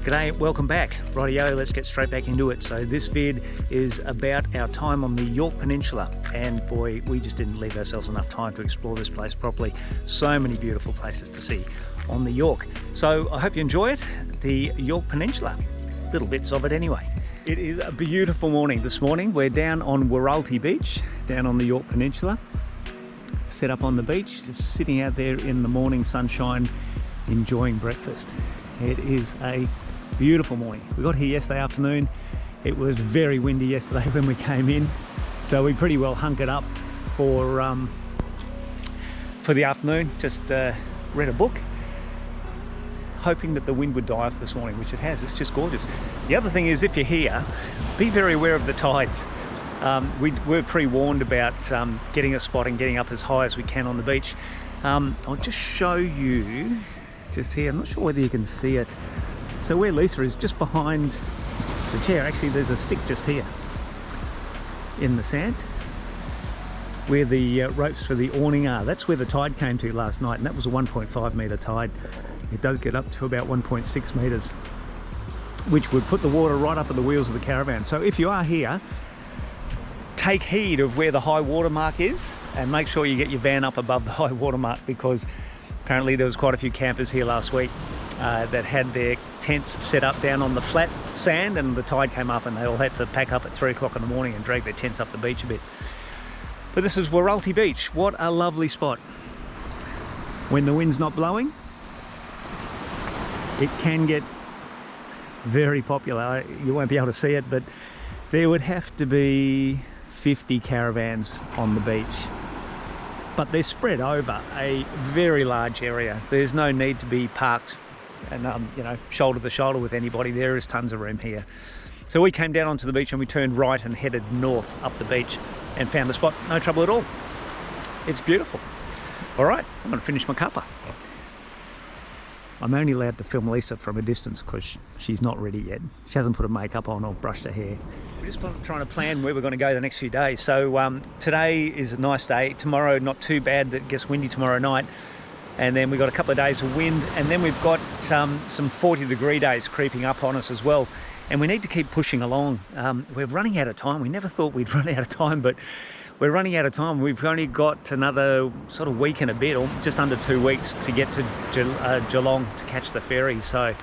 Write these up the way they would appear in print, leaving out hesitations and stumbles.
G'day, welcome back. Rightio, let's get straight back into it. So this vid is about our time on the Yorke Peninsula, and boy, we just didn't leave ourselves enough time to explore this place properly. So many beautiful places to see on the Yorke. So I hope you enjoy it, the Yorke Peninsula, little bits of it anyway. It is a beautiful morning this morning. We're down on Wauraltee Beach, down on the Yorke Peninsula, set up on the beach, just sitting out there in the morning sunshine, enjoying breakfast. It is a beautiful morning. We got here yesterday afternoon. It was very windy yesterday when we came in, so we pretty well hunkered up for the afternoon. Just read a book, hoping that the wind would die off this morning, which it has. It's just gorgeous. The other thing is, if you're here, be very aware of the tides. We're pre-warned about getting a spot and getting up as high as we can on the beach. I'll just show you just here. I'm not sure whether you can see it. So where Lisa is, just behind the chair, actually there's a stick just here in the sand where the ropes for the awning are. That's where the tide came to last night, and that was a 1.5 metre tide. It does get up to about 1.6 metres, which would put the water right up at the wheels of the caravan. So if you are here, take heed of where the high water mark is and make sure you get your van up above the high water mark, because apparently there was quite a few campers here last week that had their tents set up down on the flat sand, and the tide came up and they all had to pack up at 3 o'clock in the morning and drag their tents up the beach a bit. But this is Wauraltee Beach. What a lovely spot. When the wind's not blowing, it can get very popular. You won't be able to see it, but there would have to be 50 caravans on the beach. But they're spread over a very large area. There's no need to be parked and you know, shoulder to shoulder with anybody. There is tons of room here. So we came down onto the beach and we turned right and headed north up the beach and found a spot. No trouble at all. It's beautiful. All right, I'm going to finish my cuppa. I'm only allowed to film Lisa from a distance because she's not ready yet. She hasn't put her makeup on or brushed her hair. We're just trying to plan where we're going to go the next few days. So today is a nice day. Tomorrow, not too bad. It gets windy tomorrow night. And then we've got a couple of days of wind. And then we've got some 40-degree days creeping up on us as well. And we need to keep pushing along. We're running out of time. We never thought we'd run out of time, but we're running out of time. We've only got another sort of week and a bit, or just under 2 weeks to get to Geelong to catch the ferry. So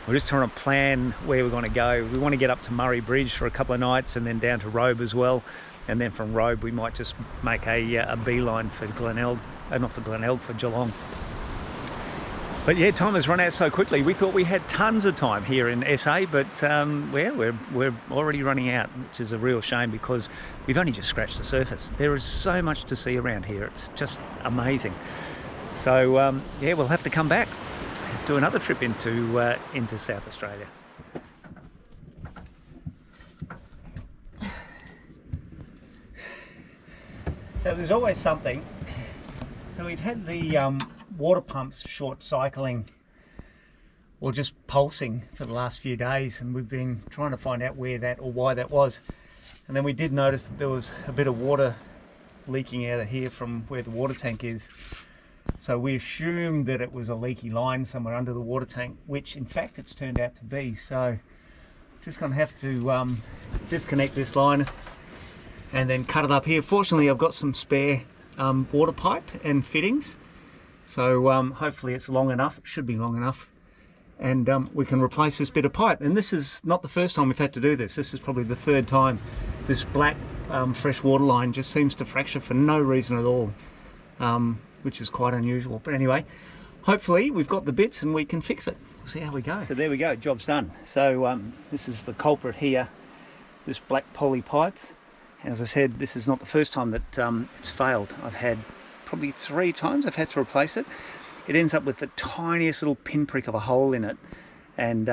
we're just trying to plan where we're going to go. We want to get up to Murray Bridge for a couple of nights and then down to Robe as well. And then from Robe we might just make a beeline for Glenelg, not for Glenelg, for Geelong. But yeah, time has run out so quickly. We thought we had tons of time here in SA, but yeah, we're already running out, which is a real shame because we've only just scratched the surface. There is so much to see around here. It's just amazing. So yeah, we'll have to come back, do another trip into South Australia. So there's always something. So we've had the water pumps short cycling or just pulsing for the last few days, and we've been trying to find out where that or why that was. And then we did notice that there was a bit of water leaking out of here from where the water tank is. So we assumed that it was a leaky line somewhere under the water tank, which in fact it's turned out to be. So just going to have to disconnect this line and then cut it up here. Fortunately, I've got some spare water pipe and fittings, so hopefully it's long enough. It should be long enough, and we can replace this bit of pipe. And this is not the first time we've had to do this. This is probably the third time. This black fresh water line just seems to fracture for no reason at all, which is quite unusual. But anyway, hopefully we've got the bits and we can fix it. We'll see how we go. So there we go, job's done. So this is the culprit here, this black poly pipe. And as I said, this is not the first time that it's failed. I've had probably 3 times I've had to replace it. It ends up with the tiniest little pinprick of a hole in it, and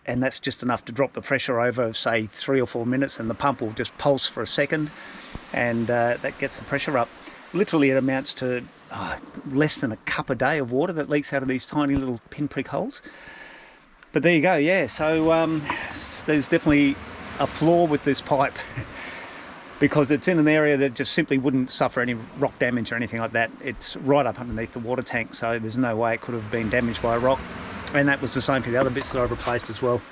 that's just enough to drop the pressure over, say, 3 or 4 minutes, and the pump will just pulse for a second, and that gets the pressure up. Literally, it amounts to less than a cup a day of water that leaks out of these tiny little pinprick holes. But there you go, yeah. So there's definitely a flaw with this pipe. Because it's in an area that just simply wouldn't suffer any rock damage or anything like that. It's right up underneath the water tank, so there's no way it could have been damaged by a rock. And that was the same for the other bits that I've replaced as well.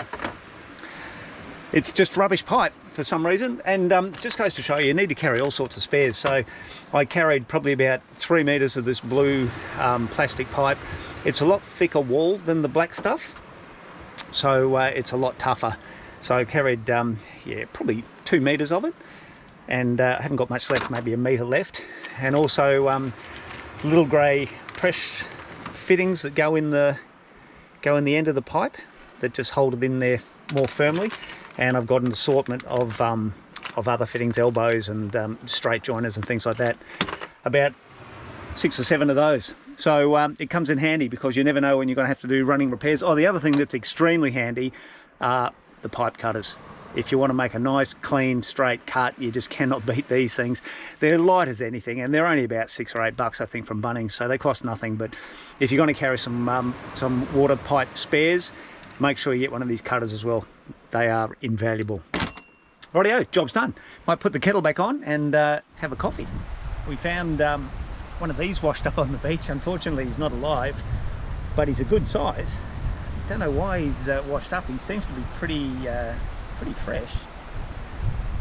It's just rubbish pipe for some reason, and it just goes to show you need to carry all sorts of spares. So I carried probably about 3 meters of this blue plastic pipe. It's a lot thicker wall than the black stuff, so it's a lot tougher. So I carried yeah, probably 2 meters of it, and I haven't got much left, maybe a meter left. And also little grey press fittings that go in the end of the pipe that just hold it in there more firmly. And I've got an assortment of other fittings, elbows and straight joiners and things like that. About 6 or 7 of those. So it comes in handy because you never know when you're going to have to do running repairs. Oh, the other thing that's extremely handy are the pipe cutters. If you want to make a nice, clean, straight cut, you just cannot beat these things. They're light as anything, and they're only about $6 or $8, I think, from Bunnings, so they cost nothing. But if you're going to carry some water pipe spares, make sure you get one of these cutters as well. They are invaluable. Rightio, job's done. Might put the kettle back on and have a coffee. We found one of these washed up on the beach. Unfortunately, he's not alive, but he's a good size. Don't know why he's washed up. He seems to be pretty fresh.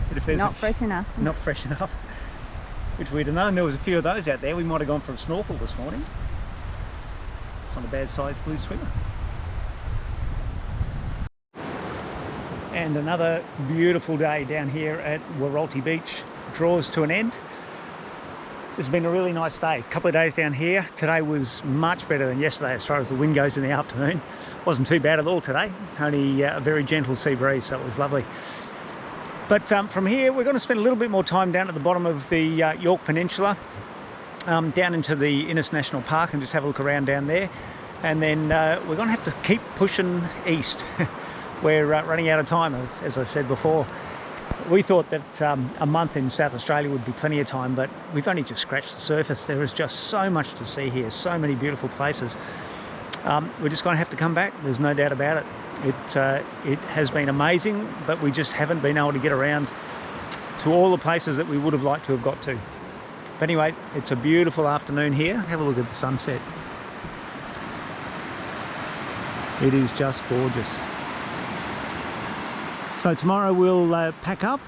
But if there's not fresh enough. Not fresh enough. Which we'd have known there was a few of those out there. We might have gone for a snorkel this morning. It's not a bad size blue swimmer. And another beautiful day down here at Wauraltee Beach draws to an end. This has been a really nice day. A couple of days down here. Today was much better than yesterday as far as the wind goes in the afternoon. Wasn't too bad at all today. Only a very gentle sea breeze, so it was lovely. But from here, we're going to spend a little bit more time down at the bottom of the Yorke Peninsula, down into the Innis National Park, and just have a look around down there. And then we're going to have to keep pushing east. We're running out of time, as I said before. We thought that a month in South Australia would be plenty of time, but we've only just scratched the surface. There is just so much to see here, so many beautiful places. We're just going to have to come back, there's no doubt about it. It has been amazing, but we just haven't been able to get around to all the places that we would have liked to have got to. But anyway, it's a beautiful afternoon here. Have a look at the sunset. It is just gorgeous. So tomorrow we'll pack up,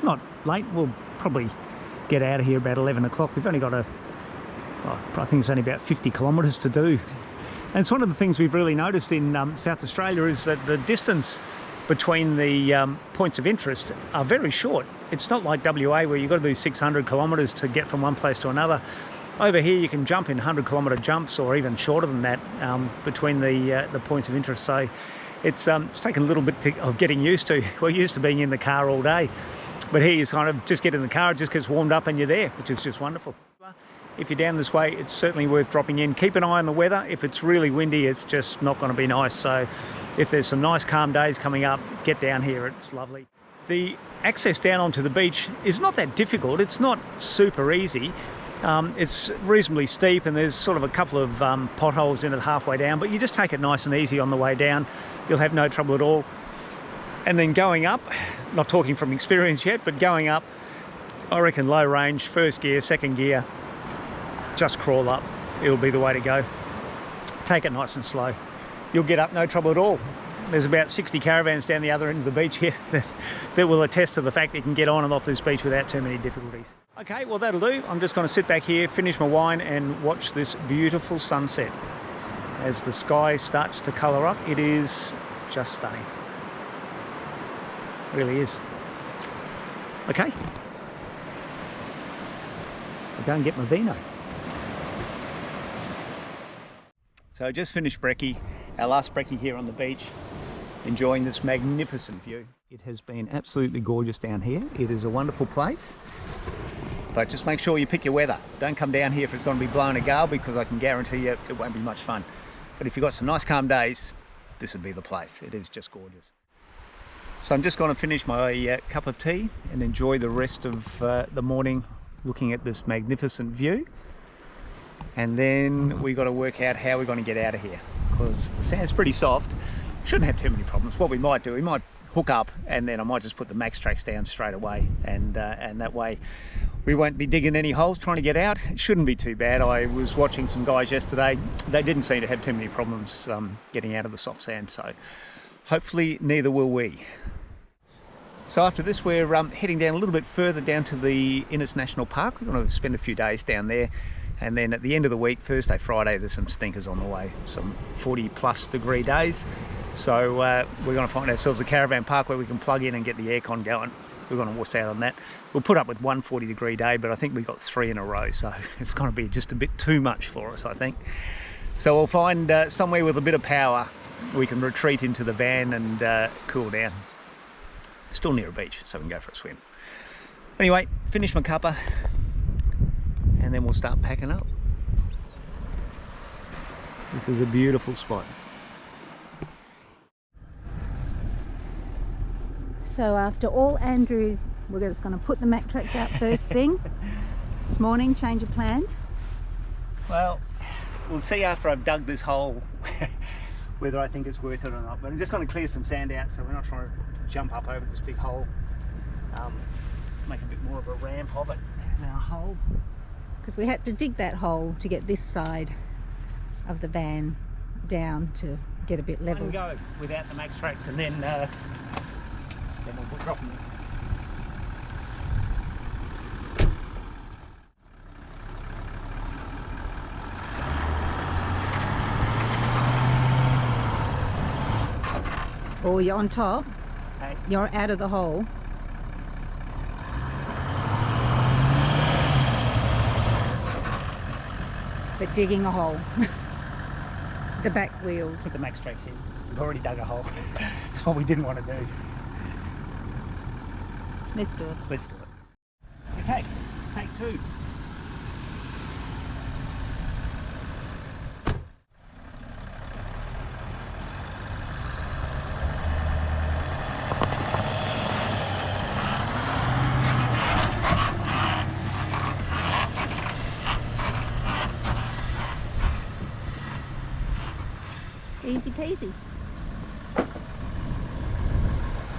not late, we'll probably get out of here about 11 o'clock. We've only got I think it's only about 50 kilometres to do. And it's one of the things we've really noticed in South Australia is that the distance between the points of interest are very short. It's not like WA where you've got to do 600 kilometres to get from one place to another. Over here you can jump in 100-kilometre jumps or even shorter than that between the points of interest. So it's taken a little bit of getting used to. We're used to being in the car all day, but here you kind of just get in the car, it just gets warmed up and you're there, which is just wonderful. If you're down this way, it's certainly worth dropping in. Keep an eye on the weather. If it's really windy, it's just not going to be nice. So if there's some nice calm days coming up, get down here, it's lovely. The access down onto the beach is not that difficult. It's not super easy. It's reasonably steep and there's sort of a couple of potholes in it halfway down, but you just take it nice and easy on the way down. You'll have no trouble at all. And then going up, not talking from experience yet, but going up, I reckon low range, first gear, second gear, just crawl up. It'll be the way to go. Take it nice and slow. You'll get up no trouble at all. There's about 60 caravans down the other end of the beach here that will attest to the fact that you can get on and off this beach without too many difficulties. Okay, well that'll do. I'm just going to sit back here, finish my wine and watch this beautiful sunset. As the sky starts to colour up, it is just stunning. It really is. Okay. I'll go and get my vino. So I just finished brekkie, our last brekkie here on the beach, enjoying this magnificent view. It has been absolutely gorgeous down here. It is a wonderful place, but just make sure you pick your weather. Don't come down here if it's going to be blowing a gale, because I can guarantee you it won't be much fun. But if you've got some nice calm days, this would be the place. It is just gorgeous. So I'm just going to finish my cup of tea and enjoy the rest of the morning looking at this magnificent view. And then we've got to work out how we're going to get out of here, because the sand's pretty soft. Shouldn't have too many problems. What we might do, we might hook up, and then I might just put the max tracks down straight away, and that way we won't be digging any holes trying to get out. It shouldn't be too bad. I was watching some guys yesterday. They didn't seem to have too many problems getting out of the soft sand, so hopefully neither will we. So after this, we're heading down a little bit further down to the Innis National Park. We're going to spend a few days down there, and then at the end of the week, Thursday, Friday, there's some stinkers on the way, some 40+ degree days. So we're going to find ourselves a caravan park where we can plug in and get the aircon going. We're going to wuss out on that. We'll put up with one 40 degree day, but I think we got 3 in a row, so it's going to be just a bit too much for us, I think. So we'll find somewhere with a bit of power we can retreat into the van and cool down. Still near a beach, so we can go for a swim. Anyway, finish my cuppa, and then we'll start packing up. This is a beautiful spot. So after all Andrews, we're just going to put the Mack tracks out first thing. This morning, change of plan. Well, we'll see after I've dug this hole whether I think it's worth it or not. But I'm just going to clear some sand out, so we're not trying to jump up over this big hole. Make a bit more of a ramp of it in our hole. Because we had to dig that hole to get this side of the van down to get a bit level. I can go without the max tracks, and then we'll drop them. Or you're on top, Okay. you're out of the hole. But digging a hole. The back wheels. Put the max tracks in. We've already dug a hole. That's what we didn't want to do. Let's do it. Let's do it. Okay, take 2. Easy peasy.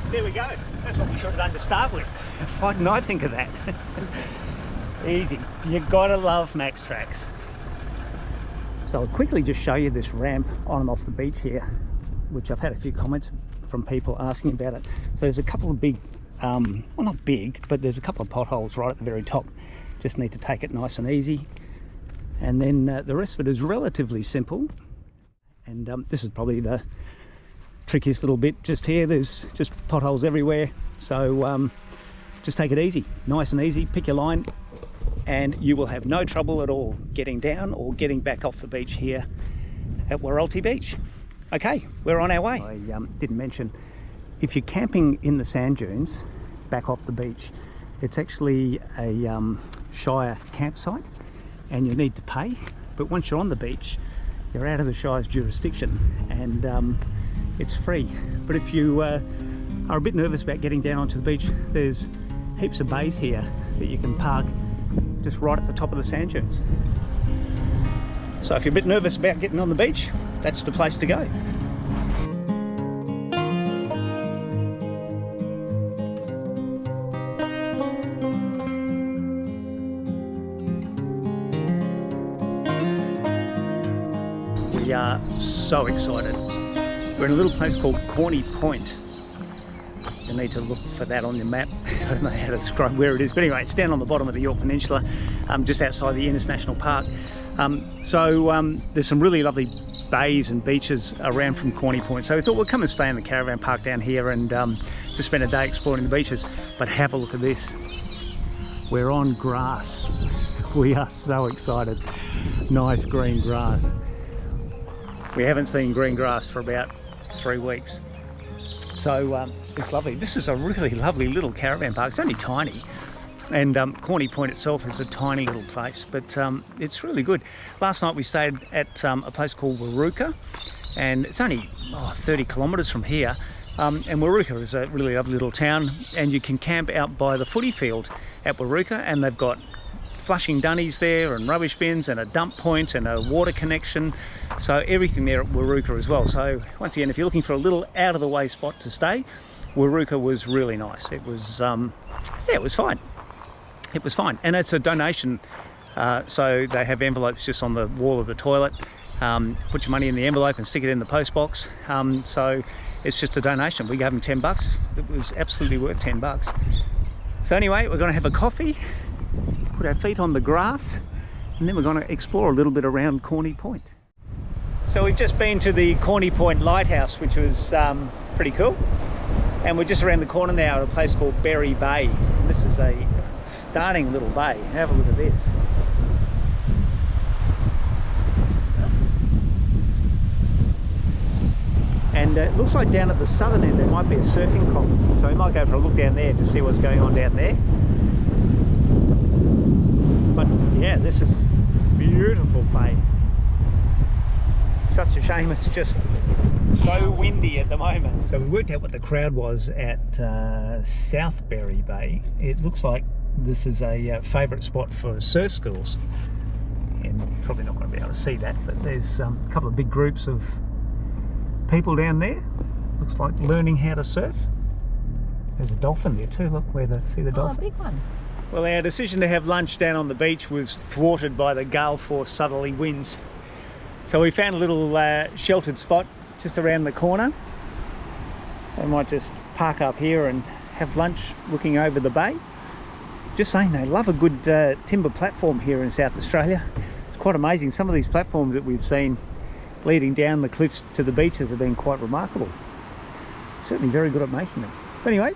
There we go. That's what we should have done to start with. Why didn't I think of that? Easy. You've got to love max tracks. So I'll quickly just show you this ramp on and off the beach here, which I've had a few comments from people asking about it. So there's a couple of big, well, not big, but there's a couple of potholes right at the very top. Just need to take it nice and easy. And then the rest of it is relatively simple. And this is probably the trickiest little bit just here. There's just potholes everywhere, so just take it easy, nice and easy. Pick your line and you will have no trouble at all getting down or getting back off the beach here at Wauraltee Beach. Okay, we're on our way. I didn't mention, if you're camping in the sand dunes back off the beach, it's actually a Shire campsite and you need to pay, but once you're on the beach you're out of the Shire's jurisdiction, and it's free. But if you are a bit nervous about getting down onto the beach, there's heaps of bays here that you can park just right at the top of the sand dunes. So if you're a bit nervous about getting on the beach, that's the place to go. We are so excited. We're in a little place called Cornie Point. You need to look for that on your map. I don't know how to describe where it is, but anyway, it's down on the bottom of the Yorke Peninsula, just outside the Innis National Park. There's some really lovely bays and beaches around from Cornie Point. So we thought we'll come and stay in the caravan park down here and just spend a day exploring the beaches. But have a look at this. We're on grass. We are so excited. Nice green grass. We haven't seen green grass for about 3 weeks. So it's lovely. This is a really lovely little caravan park. It's only tiny. And Cornie Point itself is a tiny little place, but it's really good. Last night we stayed at a place called Wauraltee, and it's only 30 kilometres from here. And Wauraltee is a really lovely little town, and you can camp out by the footy field at Wauraltee, and they've got flushing dunnies there and rubbish bins and a dump point and a water connection, so everything there at Wauraltee as well. So once again, if you're looking for a little out of the way spot to stay, Wauraltee was really nice. It was, yeah, it was fine. It was fine. And it's a donation, so they have envelopes just on the wall of the toilet. Put your money in the envelope and stick it in the post box. So it's just a donation. We gave them $10. It was absolutely worth $10. So anyway, we're going to have a coffee, put our feet on the grass, and then we're going to explore a little bit around Cornie Point. So we've just been to the Cornie Point lighthouse, which was pretty cool. And we're just around the corner now at a place called Berry Bay. This is a stunning little bay. Have a look at this. And it looks like down at the southern end there might be a surfing comp. So we might go for a look down there to see what's going on down there. But yeah, this is beautiful bay. Such a shame it's just so windy at the moment. So we worked out what the crowd was at South Berry Bay. It looks like this is a favourite spot for surf schools. And you're probably not going to be able to see that, but there's a couple of big groups of people down there. Looks like learning how to surf. There's a dolphin there too, look, see the dolphin? Oh, a big one. Well, our decision to have lunch down on the beach was thwarted by the gale force southerly winds. So we found a little sheltered spot just around the corner. So we might just park up here and have lunch looking over the bay. Just saying, they love a good timber platform here in South Australia. It's quite amazing. Some of these platforms that we've seen leading down the cliffs to the beaches have been quite remarkable. Certainly very good at making them. But anyway,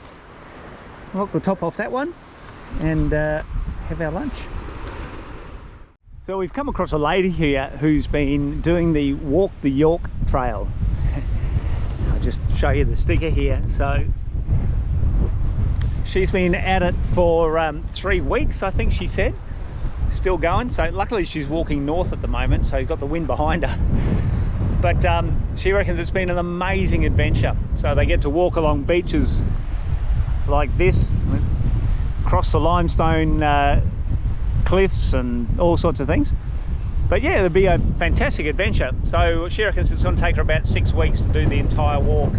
we'll knock the top off that one and have our lunch. So we've come across a lady here who's been doing the Walk the Yorke Trail. I'll just show you the sticker here. So she's been at it for 3 weeks, I think she said. Still going. So luckily she's walking north at the moment, so you've got the wind behind her. But she reckons it's been an amazing adventure. So they get to walk along beaches like this, across the limestone cliffs and all sorts of things. But yeah, it'll be a fantastic adventure. So she reckons it's going to take her about 6 weeks to do the entire walk.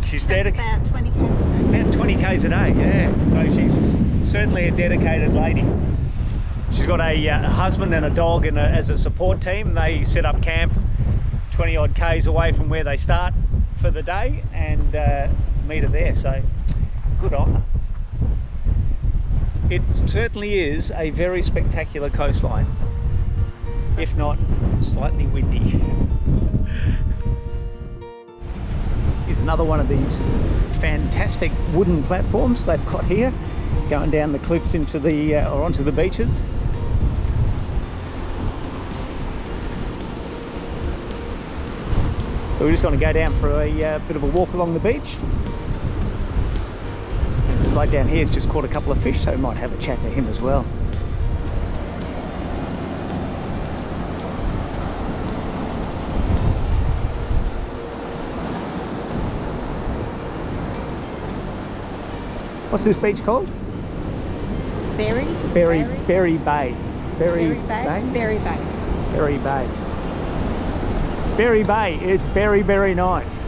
She's dedicated. About 20 k's a day. About 20 k's a day, yeah. So she's certainly a dedicated lady. She's got a husband and a dog as a support team. They set up camp 20 odd k's away from where they start for the day and meet her there. So good on her. It certainly is a very spectacular coastline, if not slightly windy. Here's another one of these fantastic wooden platforms they've got here, going down the cliffs into the or onto the beaches. So we're just going to go down for a bit of a walk along the beach. This bloke down here has just caught a couple of fish, so we might have a chat to him as well. What's this beach called? Berry Bay. Berry Bay. Berry Bay. Berry Bay. Berry Bay. It's very, very nice.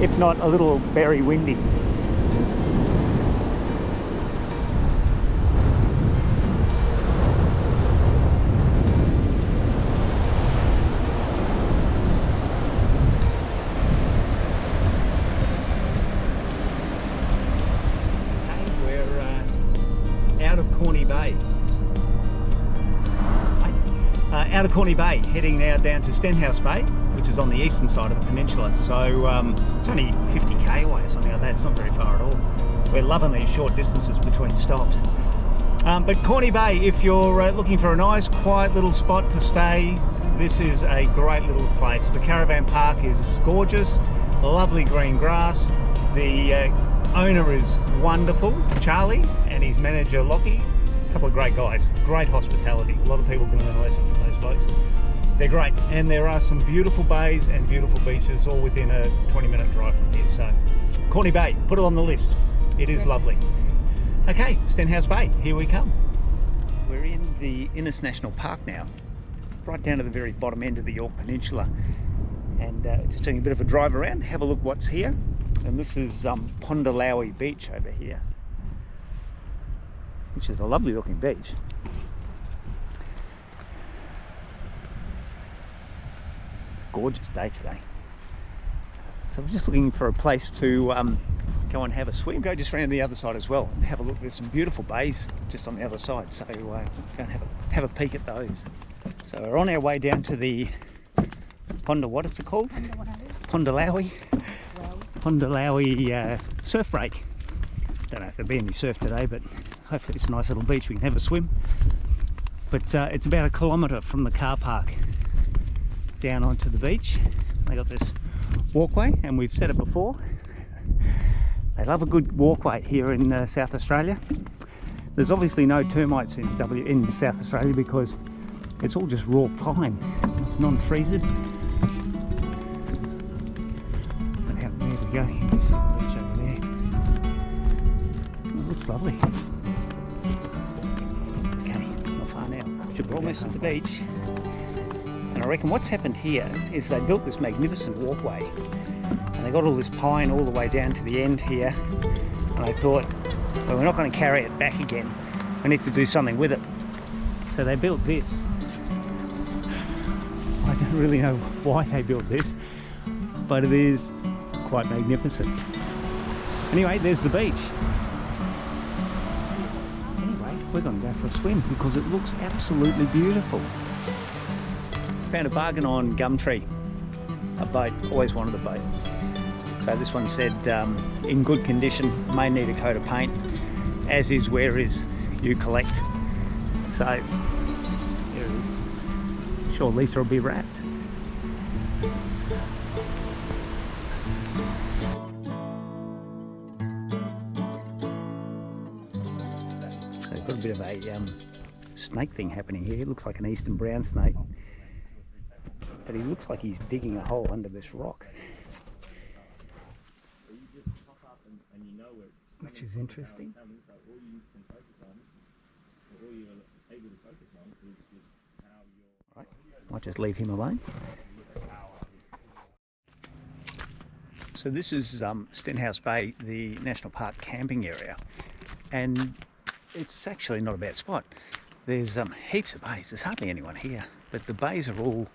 If not a little very windy. Out of Cornie Bay. Out of Cornie Bay, heading now down to Stenhouse Bay, which is on the eastern side of the peninsula. So it's only 50k away or something like that. It's not very far at all. We're loving these short distances between stops. But Cornie Bay, if you're looking for a nice quiet little spot to stay, this is a great little place. The caravan park is gorgeous, lovely green grass. The owner is wonderful, Charlie, and his manager Lockie. A couple of great guys, great hospitality. A lot of people can learn a lesson from those blokes. They're great, and there are some beautiful bays and beautiful beaches all within a 20-minute drive from here. So Cornie Bay, put it on the list. It is lovely. Okay, Stenhouse Bay, here we come. We're in the Innis National Park now, right down to the very bottom end of the Yorke Peninsula. and just doing a bit of a drive around, have a look what's here. And this is Pondalawi Beach over here, which is a lovely looking beach. Gorgeous day today. So we're just looking for a place to go and have a swim. Go just around the other side as well and have a look. There's some beautiful bays just on the other side, so go and have a peek at those. So we're on our way down to the what is it called? Pondalawi surf break. Don't know if there'll be any surf today, but hopefully it's a nice little beach we can have a swim. But it's about 1 kilometre from the car park down onto the beach. They got this walkway, and we've said it before, they love a good walkway here in South Australia. There's obviously no termites in South Australia because it's all just raw pine, non-treated. But out there we go, you can see the beach over there. It looks lovely. Okay, not far now. We're almost at the beach. And I reckon what's happened here is they built this magnificent walkway, and they got all this pine all the way down to the end here, and I thought, well, we're not going to carry it back again, we need to do something with it. So they built this. I don't really know why they built this, but it is quite magnificent. Anyway, there's the beach. Anyway, we're going to go for a swim because it looks absolutely beautiful. Found a bargain on Gumtree, a boat, always wanted a boat. So this one said, in good condition, may need a coat of paint, as is, where is, you collect. So, here it is. Sure, Lisa will be wrapped. So got a bit of a snake thing happening here. It looks like an eastern brown snake. But he looks like he's digging a hole under this rock, which is interesting. Right, might just leave him alone. So this is Stenhouse Bay, the National Park camping area, and it's actually not a bad spot. There's heaps of bays. There's hardly anyone here, but the bays are all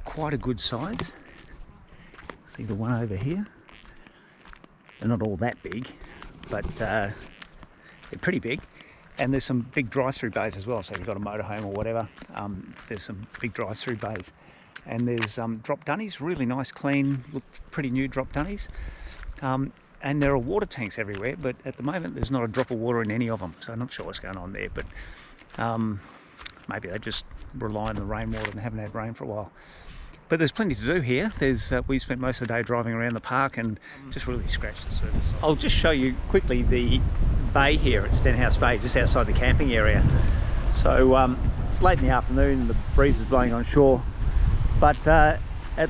quite a good size. See the one over here? They're not all that big, but they're pretty big. And there's some big drive-through bays as well. So if you've got a motorhome or whatever, there's some big drive-through bays. And there's drop dunnies, really nice, clean, look pretty new drop dunnies. And there are water tanks everywhere, but at the moment there's not a drop of water in any of them. So I'm not sure what's going on there, but maybe they just rely on the rainwater and haven't had rain for a while. But there's plenty to do here. We spent most of the day driving around the park and just really scratched the surface. I'll just show you quickly the bay here at Stenhouse Bay, just outside the camping area. So it's late in the afternoon, the breeze is blowing on shore, but at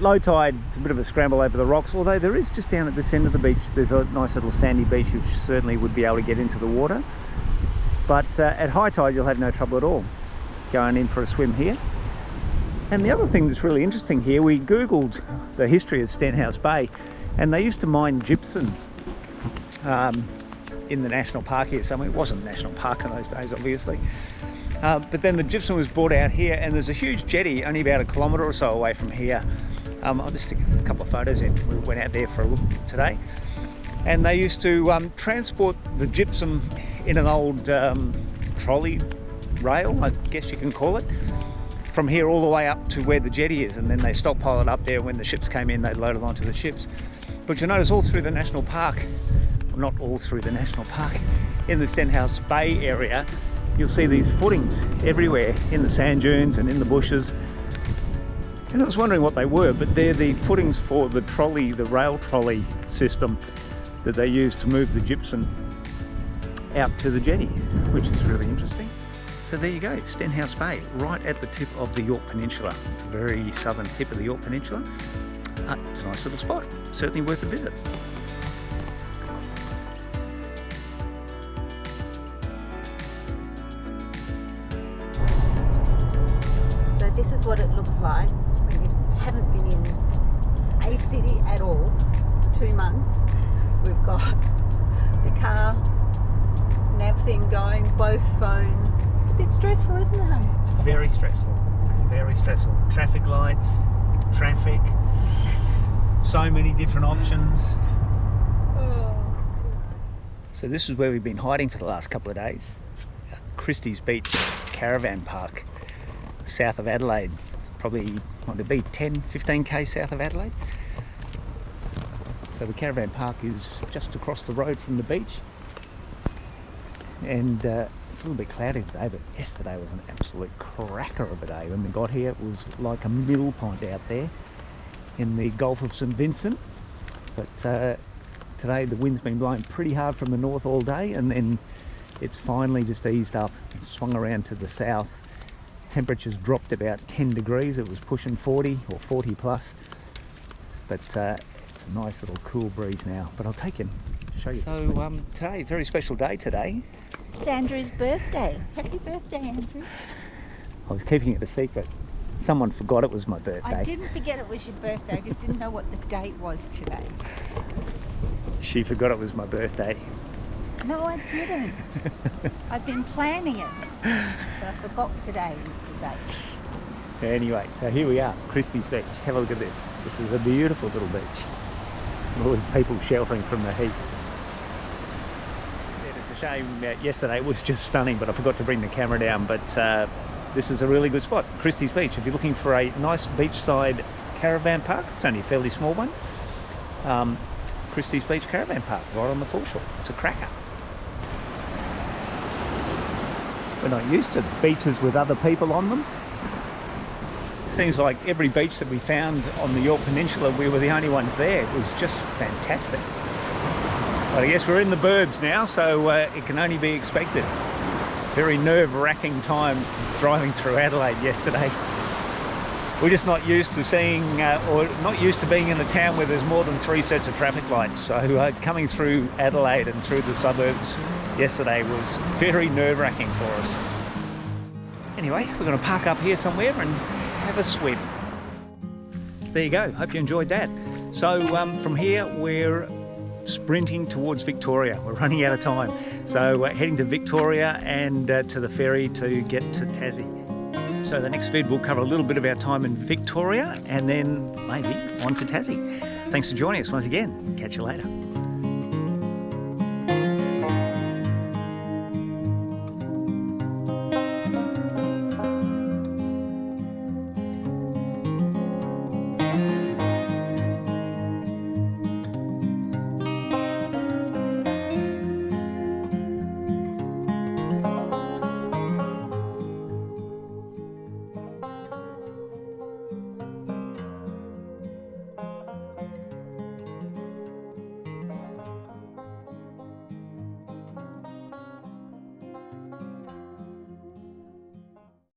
low tide it's a bit of a scramble over the rocks, although there is just down at this end of the beach, there's a nice little sandy beach which certainly would be able to get into the water. But at high tide you'll have no trouble at all going in for a swim here. And the other thing that's really interesting here, we googled the history of Stenhouse Bay, and they used to mine gypsum in the national park here somewhere. It wasn't a national park in those days, obviously. But then the gypsum was brought out here, and there's a huge jetty only about 1 kilometre or so away from here. I'll just stick a couple of photos in. We went out there for a look today. And they used to transport the gypsum in an old trolley rail, I guess you can call it, from here all the way up to where the jetty is, and then they stockpile it up there. When the ships came in, they'd load it onto the ships. But you'll notice all through the national park, well, not all through the national park, in the Stenhouse Bay area, you'll see these footings everywhere in the sand dunes and in the bushes. And I was wondering what they were, but they're the footings for the trolley, the rail trolley system that they use to move the gypsum out to the jetty, which is really interesting. So there you go, Stenhouse Bay, right at the tip of the Yorke Peninsula, very southern tip of the Yorke Peninsula. It's a nice little spot, certainly worth a visit. So this is what it looks like when you haven't been in a city at all for 2 months. We've got the car nav thing going, both phones. It's a bit stressful, isn't it? It's very stressful. Very stressful. Traffic lights, traffic, so many different options. So this is where we've been hiding for the last couple of days. Christies Beach Caravan Park, south of Adelaide. Probably, what would it be, 10, 15k south of Adelaide. So the caravan park is just across the road from the beach. And it's a little bit cloudy today, but yesterday was an absolute cracker of a day. When we got here, it was like a mill pond out there in the Gulf of St Vincent. But today the wind's been blowing pretty hard from the north all day, and then it's finally just eased up and swung around to the south. Temperatures dropped about 10 degrees. It was pushing 40 or 40 plus. But it's a nice little cool breeze now. But I'll take you and show you. So today, very special day today. It's Andrew's birthday. Happy birthday, Andrew. I was keeping it a secret. Someone forgot it was my birthday. I didn't forget it was your birthday. I just didn't know what the date was today. She forgot it was my birthday. No, I didn't. I've been planning it. So I forgot today was the date. Anyway, so here we are, Christies Beach. Have a look at this. This is a beautiful little beach. All these people sheltering from the heat. It's a shame yesterday it was just stunning, but I forgot to bring the camera down. But this is a really good spot, Christies Beach. If you're looking for a nice beachside caravan park, it's only a fairly small one. Christies Beach Caravan Park, right on the foreshore. It's a cracker. We're not used to beaches with other people on them. Seems like every beach that we found on the Yorke Peninsula, we were the only ones there. It was just fantastic. But I guess we're in the burbs now, so it can only be expected. Very nerve-wracking time driving through Adelaide yesterday. We're just not used to seeing, or not used to being in a town where there's more than 3 sets of traffic lights. So coming through Adelaide and through the suburbs yesterday was very nerve-wracking for us. Anyway, we're going to park up here somewhere and have a swim. There you go. Hope you enjoyed that. So from here we're sprinting towards Victoria. We're running out of time. So heading to Victoria and to the ferry to get to Tassie. So the next vid will cover a little bit of our time in Victoria and then maybe on to Tassie. Thanks for joining us once again. Catch you later.